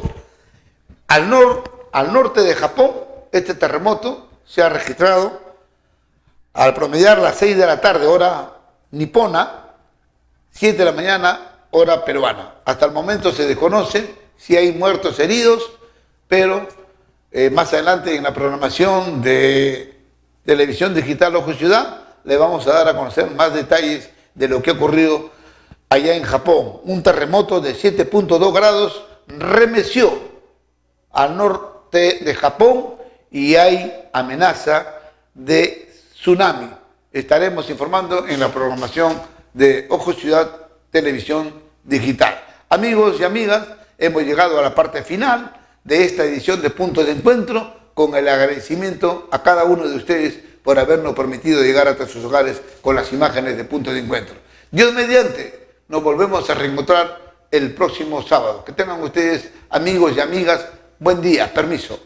Al norte de Japón, este terremoto se ha registrado al promediar las 6 de la tarde, hora nipona, 7 de la mañana, hora peruana. Hasta el momento se desconoce si hay muertos, heridos, pero más adelante en la programación de Televisión Digital Ojo Ciudad le vamos a dar a conocer más detalles de lo que ha ocurrido allá en Japón. Un terremoto de 7.2 grados remeció al norte de Japón y hay amenaza de tsunami. Estaremos informando en la programación de Ojo Ciudad Televisión Digital. Amigos y amigas, hemos llegado a la parte final de esta edición de Punto de Encuentro, con el agradecimiento a cada uno de ustedes por habernos permitido llegar hasta sus hogares con las imágenes de Punto de Encuentro. Dios mediante, nos volvemos a reencontrar el próximo sábado. Que tengan ustedes, amigos y amigas, buen día. Permiso.